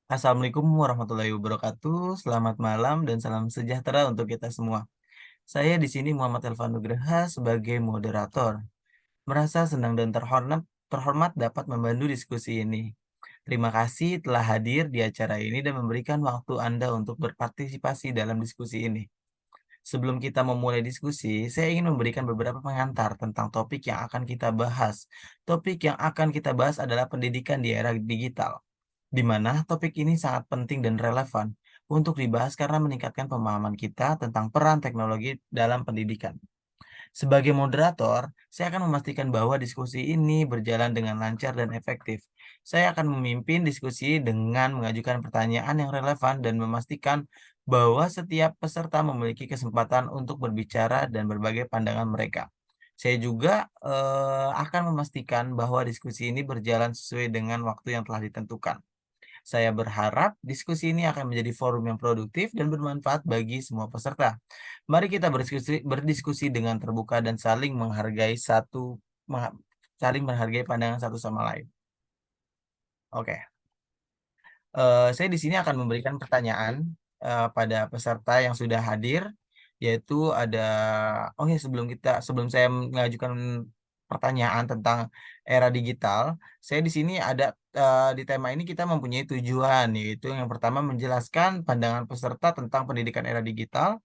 Assalamualaikum warahmatullahi wabarakatuh. Selamat malam dan salam sejahtera untuk kita semua. Saya di sini Muhammad Elvan Nugraha sebagai moderator. Merasa senang dan terhormat dapat membantu diskusi ini. Terima kasih telah hadir di acara ini dan memberikan waktu Anda untuk berpartisipasi dalam diskusi ini. Sebelum kita memulai diskusi, saya ingin memberikan beberapa pengantar tentang topik yang akan kita bahas. Topik yang akan kita bahas adalah pendidikan di era digital, di mana topik ini sangat penting dan relevan untuk dibahas karena meningkatkan pemahaman kita tentang peran teknologi dalam pendidikan. Sebagai moderator, saya akan memastikan bahwa diskusi ini berjalan dengan lancar dan efektif. Saya akan memimpin diskusi dengan mengajukan pertanyaan yang relevan dan memastikan bahwa setiap peserta memiliki kesempatan untuk berbicara dan berbagai pandangan mereka. Saya juga akan memastikan bahwa diskusi ini berjalan sesuai dengan waktu yang telah ditentukan. Saya berharap diskusi ini akan menjadi forum yang produktif dan bermanfaat bagi semua peserta. Mari kita berdiskusi dengan terbuka dan saling menghargai pandangan satu sama lain. Oke, saya di sini akan memberikan pertanyaan pada peserta yang sudah hadir, yaitu ada, oh ya sebelum saya mengajukan pertanyaan tentang era digital, saya di sini ada di tema ini kita mempunyai tujuan, yaitu yang pertama menjelaskan pandangan peserta tentang pendidikan era digital,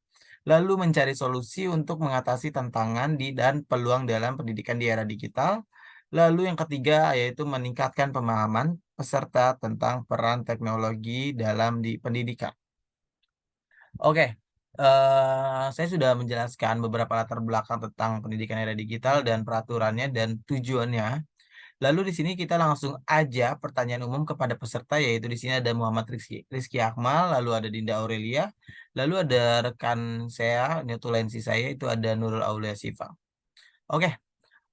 lalu mencari solusi untuk mengatasi tantangan dan peluang dalam pendidikan di era digital. Lalu yang ketiga yaitu meningkatkan pemahaman peserta tentang peran teknologi dalam di pendidikan. Oke, saya sudah menjelaskan beberapa latar belakang tentang pendidikan era digital dan peraturannya dan tujuannya. Lalu di sini kita langsung aja pertanyaan umum kepada peserta, yaitu di sini ada Muhammad Rizky Akmal, lalu ada Dinda Aurelia, lalu ada rekan saya, notulensi saya itu ada Nurul Aulia Sifa. Oke,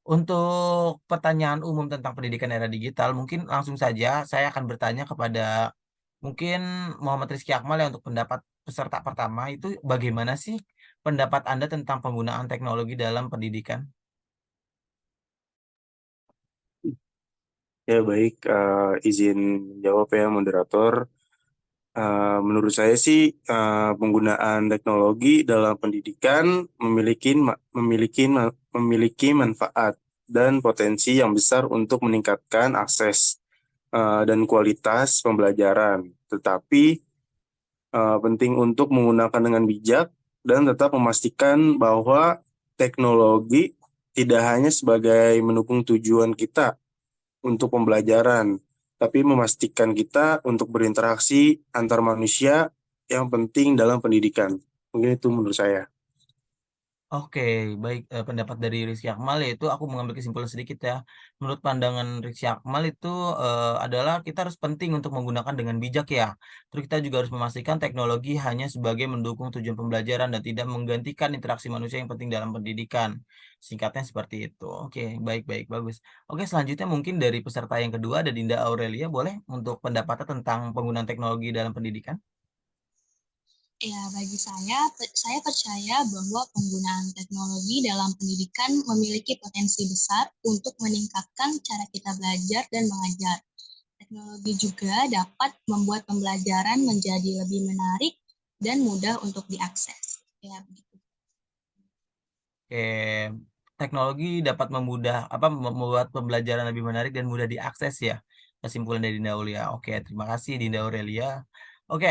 untuk pertanyaan umum tentang pendidikan era digital, mungkin langsung saja saya akan bertanya kepada mungkin Muhammad Rizky Akmal ya untuk pendapat peserta pertama itu bagaimana sih pendapat Anda tentang penggunaan teknologi dalam pendidikan? Ya baik, izin jawab ya moderator. Menurut saya sih penggunaan teknologi dalam pendidikan memiliki manfaat dan potensi yang besar untuk meningkatkan akses dan kualitas pembelajaran. Tetapi penting untuk menggunakan dengan bijak dan tetap memastikan bahwa teknologi tidak hanya sebagai mendukung tujuan kita untuk pembelajaran, tapi memastikan kita untuk berinteraksi antar manusia yang penting dalam pendidikan. Mungkin itu menurut saya. Oke, baik, pendapat dari Rizky Akmal yaitu aku mengambil kesimpulan sedikit ya. Menurut pandangan Rizky Akmal itu, adalah kita harus penting untuk menggunakan dengan bijak ya. Terus kita juga harus memastikan teknologi hanya sebagai mendukung tujuan pembelajaran dan tidak menggantikan interaksi manusia yang penting dalam pendidikan. Singkatnya seperti itu. Oke, baik baik, bagus. Oke, selanjutnya mungkin dari peserta yang kedua ada Dinda Aurelia, boleh untuk pendapatnya tentang penggunaan teknologi dalam pendidikan? Ya, bagi saya percaya bahwa penggunaan teknologi dalam pendidikan memiliki potensi besar untuk meningkatkan cara kita belajar dan mengajar. Teknologi juga dapat membuat pembelajaran menjadi lebih menarik dan mudah untuk diakses. Ya, begitu. Oke, teknologi dapat membuat pembelajaran lebih menarik dan mudah diakses ya. Kesimpulan dari Dinda Aurelia. Oke, terima kasih Dinda Aurelia. Oke,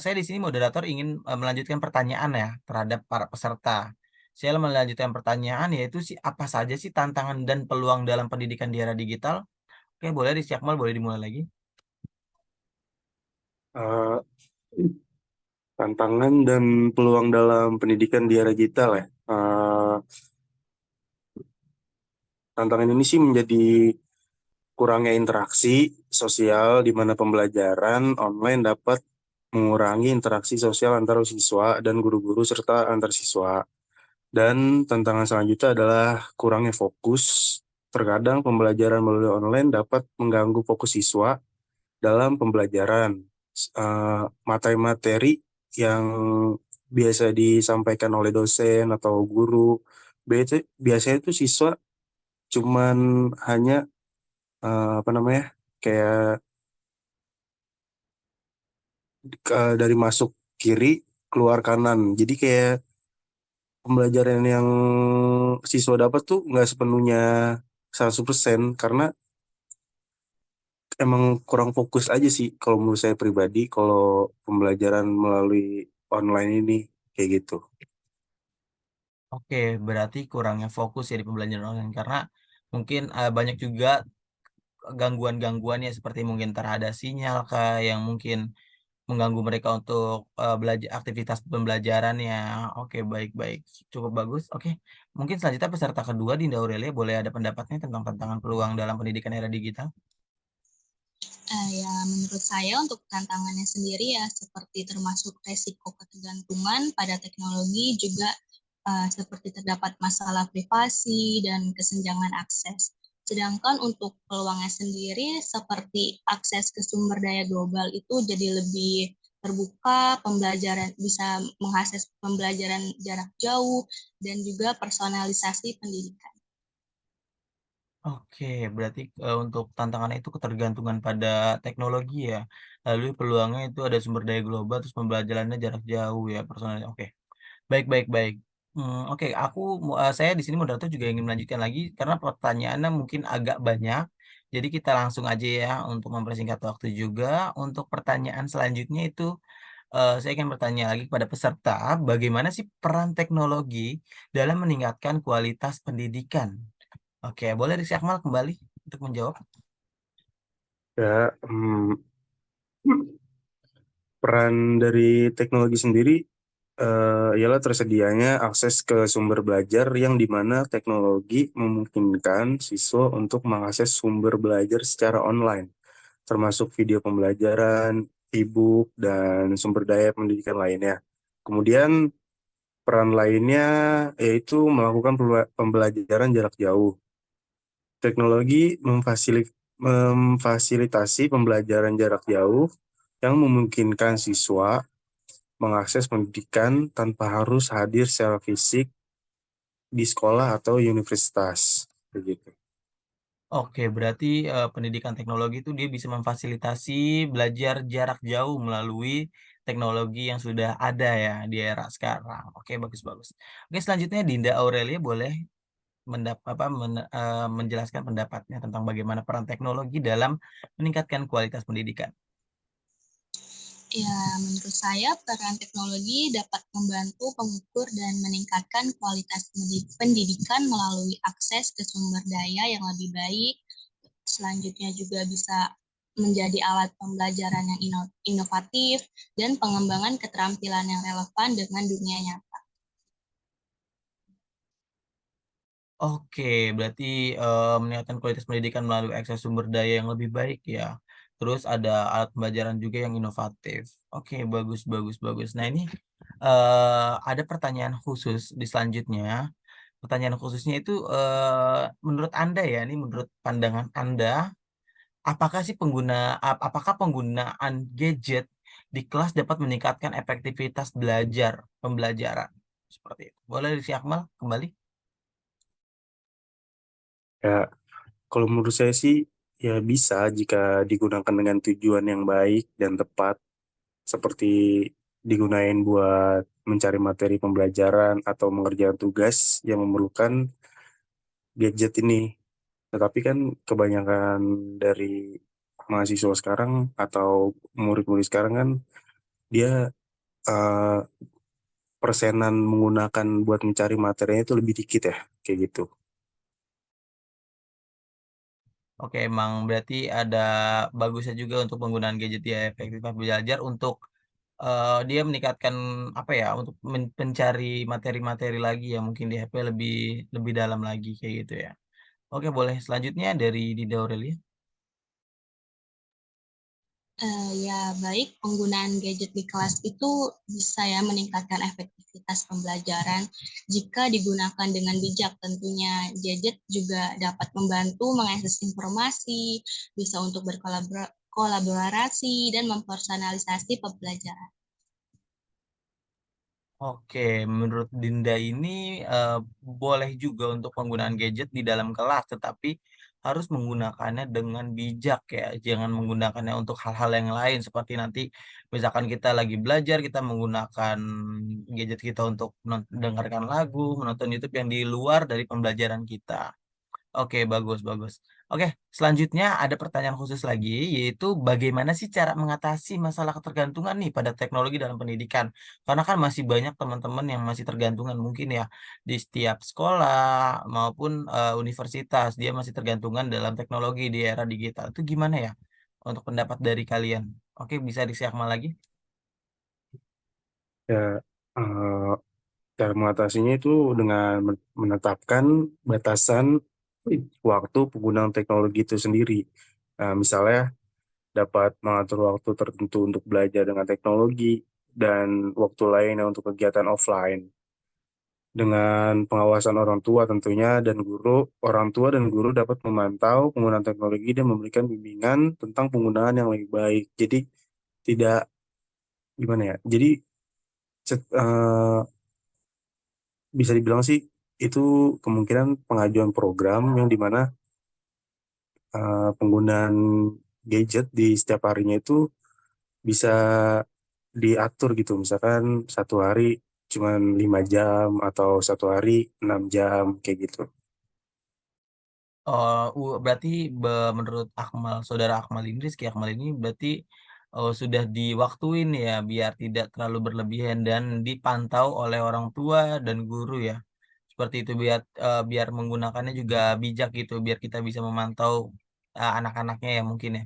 saya di sini moderator ingin melanjutkan pertanyaan ya terhadap para peserta. Saya melanjutkan pertanyaan yaitu sih apa saja sih tantangan dan peluang dalam pendidikan di era digital? Oke, boleh di Akmal, boleh dimulai lagi. Uh, Tantangan dan peluang dalam pendidikan di era digital ya. Tantangan ini sih menjadi kurangnya interaksi sosial di mana pembelajaran online dapat mengurangi interaksi sosial antar siswa dan guru-guru serta antar siswa. Dan tantangan selanjutnya adalah kurangnya fokus. Terkadang pembelajaran melalui online dapat mengganggu fokus siswa dalam pembelajaran. Materi-materi yang biasa disampaikan oleh dosen atau guru, biasanya itu siswa cuman hanya apa namanya kayak dari masuk kiri keluar kanan. Jadi kayak pembelajaran yang siswa dapat tuh nggak sepenuhnya 100% karena emang kurang fokus aja sih kalau menurut saya pribadi kalau pembelajaran melalui online ini kayak gitu. Oke, berarti kurangnya fokus ya di pembelajaran online karena mungkin banyak juga gangguan-gangguan ya seperti mungkin terhadap sinyal kah yang mungkin mengganggu mereka untuk belajar aktivitas pembelajarannya. Oke, baik-baik. Cukup bagus. Oke. Mungkin selanjutnya peserta kedua Dinda Aurelia boleh ada pendapatnya tentang tantangan peluang dalam pendidikan era digital. Ya, menurut saya untuk tantangannya sendiri ya seperti termasuk resiko ketergantungan pada teknologi juga seperti terdapat masalah privasi dan kesenjangan akses. Sedangkan untuk peluangnya sendiri seperti akses ke sumber daya global itu jadi lebih terbuka, pembelajaran bisa mengakses pembelajaran jarak jauh dan juga personalisasi pendidikan. Oke, berarti untuk tantangannya itu ketergantungan pada teknologi ya. Lalu peluangnya itu ada sumber daya global, terus pembelajarannya jarak jauh ya, personal. Oke. Baik, baik, baik. Oke, saya di sini moderator juga ingin melanjutkan lagi karena pertanyaannya mungkin agak banyak. Jadi kita langsung aja ya untuk mempersingkat waktu juga. Untuk pertanyaan selanjutnya itu, saya ingin bertanya lagi kepada peserta, bagaimana sih peran teknologi dalam meningkatkan kualitas pendidikan? Oke, boleh Rizky Akmal kembali untuk menjawab? Ya, peran dari teknologi sendiri ialah tersedianya akses ke sumber belajar yang di mana teknologi memungkinkan siswa untuk mengakses sumber belajar secara online, termasuk video pembelajaran, e-book, dan sumber daya pendidikan lainnya. Kemudian peran lainnya yaitu melakukan pembelajaran jarak jauh. Teknologi memfasilitasi pembelajaran jarak jauh yang memungkinkan siswa mengakses pendidikan tanpa harus hadir secara fisik di sekolah atau universitas. Begitu. Oke, berarti, pendidikan teknologi itu dia bisa memfasilitasi belajar jarak jauh melalui teknologi yang sudah ada ya di era sekarang. Oke, bagus bagus. Oke, selanjutnya Dinda Aurelia boleh menjelaskan pendapatnya tentang bagaimana peran teknologi dalam meningkatkan kualitas pendidikan. Ya, menurut saya peran teknologi dapat membantu mengukur dan meningkatkan kualitas pendidikan melalui akses ke sumber daya yang lebih baik. Selanjutnya juga bisa menjadi alat pembelajaran yang inovatif dan pengembangan keterampilan yang relevan dengan dunia nyata. Oke, berarti, meningkatkan kualitas pendidikan melalui akses sumber daya yang lebih baik ya. Terus ada alat pembelajaran juga yang inovatif. Oke, bagus bagus bagus. Nah ini, ada pertanyaan khusus di selanjutnya. Pertanyaan khususnya itu, menurut Anda ya, ini menurut pandangan Anda, apakah penggunaan gadget di kelas dapat meningkatkan efektivitas pembelajaran? Seperti itu. Boleh si Akmal kembali? Ya, kalau menurut saya sih ya bisa jika digunakan dengan tujuan yang baik dan tepat, seperti digunain buat mencari materi pembelajaran atau mengerjakan tugas yang memerlukan gadget ini. Tetapi kan kebanyakan dari mahasiswa sekarang atau murid-murid sekarang kan dia eh, persenan menggunakan buat mencari materinya itu lebih dikit ya, kayak gitu. Oke, emang berarti ada bagusnya juga untuk penggunaan gadget ya, efektivitas belajar untuk dia meningkatkan apa ya, untuk mencari materi-materi lagi yang mungkin di HP lebih lebih dalam lagi kayak gitu ya. Oke, boleh selanjutnya dari Dida Aurelia. Ya, baik, penggunaan gadget di kelas itu bisa ya meningkatkan efektivitas pembelajaran jika digunakan dengan bijak tentunya. Gadget juga dapat membantu mengakses informasi, bisa untuk berkolaborasi, dan mempersonalisasi pembelajaran. Oke, menurut Dinda ini boleh juga untuk penggunaan gadget di dalam kelas, tetapi harus menggunakannya dengan bijak ya, jangan menggunakannya untuk hal-hal yang lain seperti nanti misalkan kita lagi belajar, kita menggunakan gadget kita untuk mendengarkan lagu, menonton YouTube yang di luar dari pembelajaran kita. Oke, bagus bagus. Oke, selanjutnya ada pertanyaan khusus lagi, yaitu bagaimana sih cara mengatasi masalah ketergantungan nih pada teknologi dalam pendidikan? Karena kan masih banyak teman-teman yang masih tergantungan mungkin ya di setiap sekolah maupun universitas, dia masih tergantungan dalam teknologi di era digital. Itu gimana ya untuk pendapat dari kalian? Oke, bisa disiakmal lagi? Ya, eh, cara mengatasinya itu dengan menetapkan batasan waktu penggunaan teknologi itu sendiri. Misalnya dapat mengatur waktu tertentu untuk belajar dengan teknologi dan waktu lainnya untuk kegiatan offline. Dengan pengawasan orang tua tentunya dan guru, orang tua dan guru dapat memantau penggunaan teknologi dan memberikan bimbingan tentang penggunaan yang lebih baik. Jadi tidak gimana ya? Jadi bisa dibilang sih itu kemungkinan pengajuan program yang dimana penggunaan gadget di setiap harinya itu bisa diatur gitu. Misalkan satu hari cuma 5 jam atau satu hari 6 jam kayak gitu. Oh, berarti menurut Akmal, saudara Akmal ini, Rizky Akmal ini berarti sudah diwaktuin ya biar tidak terlalu berlebihan dan dipantau oleh orang tua dan guru ya. Seperti itu biar menggunakannya juga bijak gitu, biar kita bisa memantau anak-anaknya ya mungkin ya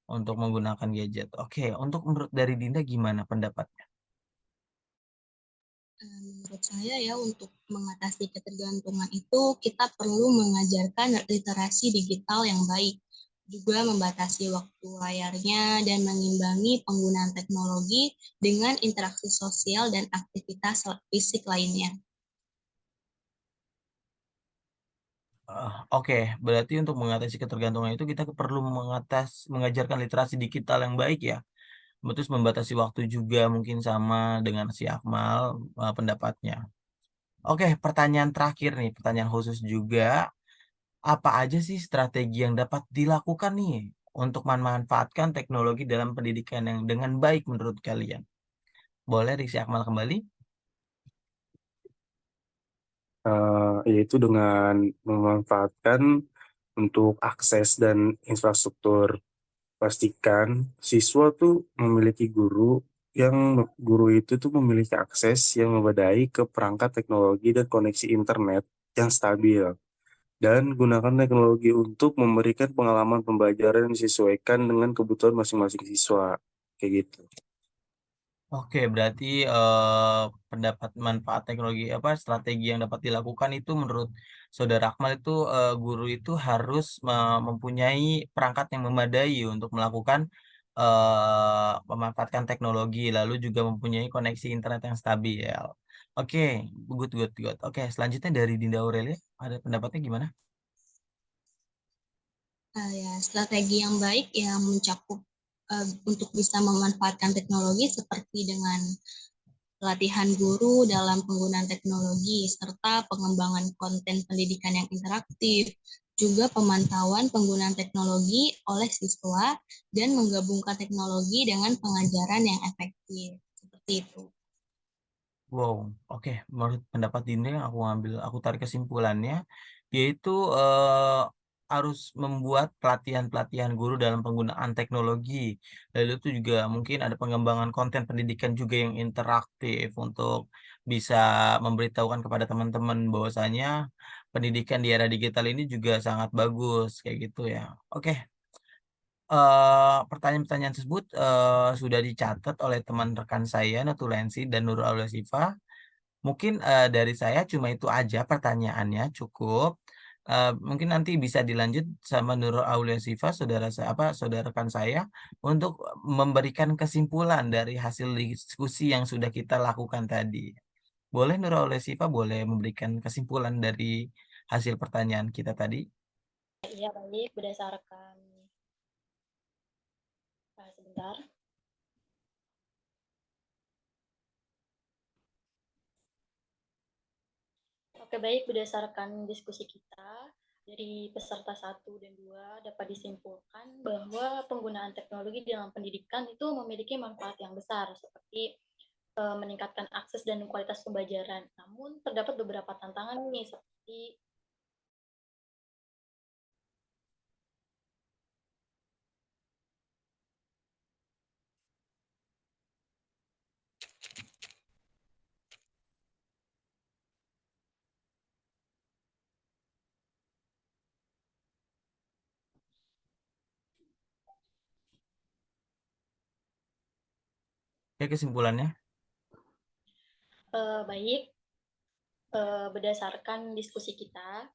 untuk menggunakan gadget. Oke, untuk menurut dari Dinda gimana pendapatnya? Menurut saya ya untuk mengatasi ketergantungan itu kita perlu mengajarkan literasi digital yang baik, juga membatasi waktu layarnya dan mengimbangi penggunaan teknologi dengan interaksi sosial dan aktivitas fisik lainnya. Oke, berarti untuk mengatasi ketergantungan itu kita perlu mengajarkan literasi digital yang baik ya. Terus membatasi waktu juga mungkin sama dengan si Akmal pendapatnya. Oke, pertanyaan terakhir nih, pertanyaan khusus juga. Apa aja sih strategi yang dapat dilakukan nih untuk memanfaatkan teknologi dalam pendidikan yang dengan baik menurut kalian? Boleh si Akmal kembali? Yaitu dengan memanfaatkan untuk akses dan infrastruktur. Pastikan siswa tuh memiliki guru itu tuh memiliki akses yang memadai ke perangkat teknologi dan koneksi internet yang stabil. Dan gunakan teknologi untuk memberikan pengalaman pembelajaran yang disesuaikan dengan kebutuhan masing-masing siswa. Kayak gitu. Oke, berarti pendapat manfaat teknologi apa strategi yang dapat dilakukan itu menurut Saudara Akmal itu guru itu harus mempunyai perangkat yang memadai untuk melakukan memanfaatkan teknologi lalu juga mempunyai koneksi internet yang stabil. Oke, good good good. Oke, selanjutnya dari Dinda Aurelia, ada pendapatnya gimana? Ya, strategi yang baik yang mencakup untuk bisa memanfaatkan teknologi seperti dengan pelatihan guru dalam penggunaan teknologi, serta pengembangan konten pendidikan yang interaktif, juga pemantauan penggunaan teknologi oleh siswa, dan menggabungkan teknologi dengan pengajaran yang efektif. Seperti itu. Wow, oke. Menurut pendapat Dinda yang aku tarik kesimpulannya, yaitu harus membuat pelatihan-pelatihan guru dalam penggunaan teknologi. Lalu itu juga mungkin ada pengembangan konten pendidikan juga yang interaktif untuk bisa memberitahukan kepada teman-teman bahwasanya pendidikan di era digital ini juga sangat bagus kayak gitu ya. Oke, pertanyaan-pertanyaan tersebut sudah dicatat oleh teman rekan saya Natulensi dan Nurul Aulia Sifa. Mungkin, dari saya cuma itu aja pertanyaannya, cukup. Mungkin nanti bisa dilanjut sama Nurul Aulia Sifa, saudara rekan saya, untuk memberikan kesimpulan dari hasil diskusi yang sudah kita lakukan tadi. Boleh Nurul Aulia Sifa boleh memberikan kesimpulan dari hasil pertanyaan kita tadi? Iya, baik. Berdasarkan sebentar. Oke, baik. Berdasarkan diskusi kita, Dari peserta 1 dan 2 dapat disimpulkan bahwa penggunaan teknologi dalam pendidikan itu memiliki manfaat yang besar seperti meningkatkan akses dan kualitas pembelajaran. Namun terdapat beberapa tantangan nih seperti Oke, kesimpulannya. baik berdasarkan diskusi kita,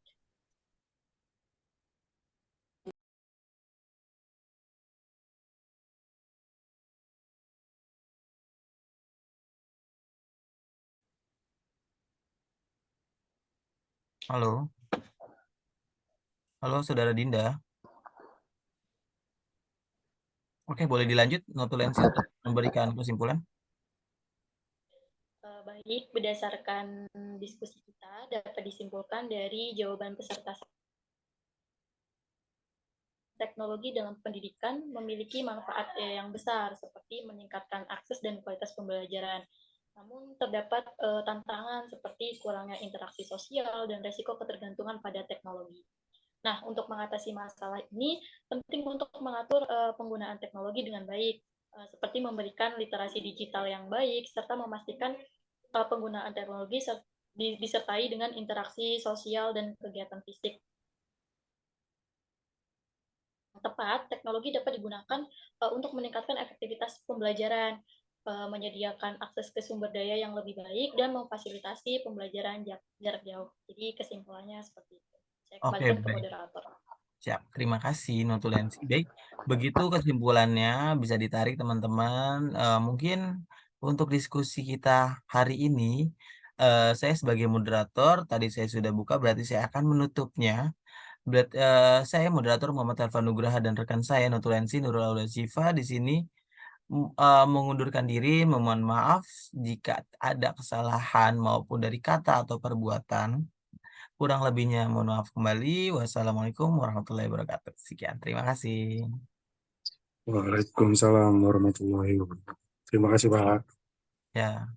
Halo. Halo, Saudara Dinda. Oke, boleh dilanjut, Notulensi untuk memberikan kesimpulan. baik berdasarkan diskusi kita dapat disimpulkan dari jawaban peserta teknologi dalam pendidikan memiliki manfaat yang besar seperti meningkatkan akses dan kualitas pembelajaran. Namun terdapat tantangan seperti kurangnya interaksi sosial dan resiko ketergantungan pada teknologi. Nah, untuk mengatasi masalah ini penting untuk mengatur penggunaan teknologi dengan baik, seperti memberikan literasi digital yang baik serta memastikan penggunaan teknologi disertai dengan interaksi sosial dan kegiatan fisik tepat. Teknologi dapat digunakan untuk meningkatkan efektivitas pembelajaran, menyediakan akses ke sumber daya yang lebih baik, dan memfasilitasi pembelajaran jarak jauh. Jadi kesimpulannya seperti itu. Saya Oke, kembalikan ke baik. moderator. Siap, terima kasih Notulensi. Baik, begitu kesimpulannya bisa ditarik teman-teman. Mungkin untuk diskusi kita hari ini, saya sebagai moderator, tadi saya sudah buka, berarti saya akan menutupnya. Saya moderator Muhammad Alfa Nugraha dan rekan saya Notulensi Nurul Aulia Syifa di sini mengundurkan diri, memohon maaf jika ada kesalahan maupun dari kata atau perbuatan. Kurang lebihnya mohon maaf kembali. Wassalamualaikum warahmatullahi wabarakatuh. Sekian, terima kasih. Waalaikumsalam warahmatullahi wabarakatuh. Terima kasih, Pak. Ya.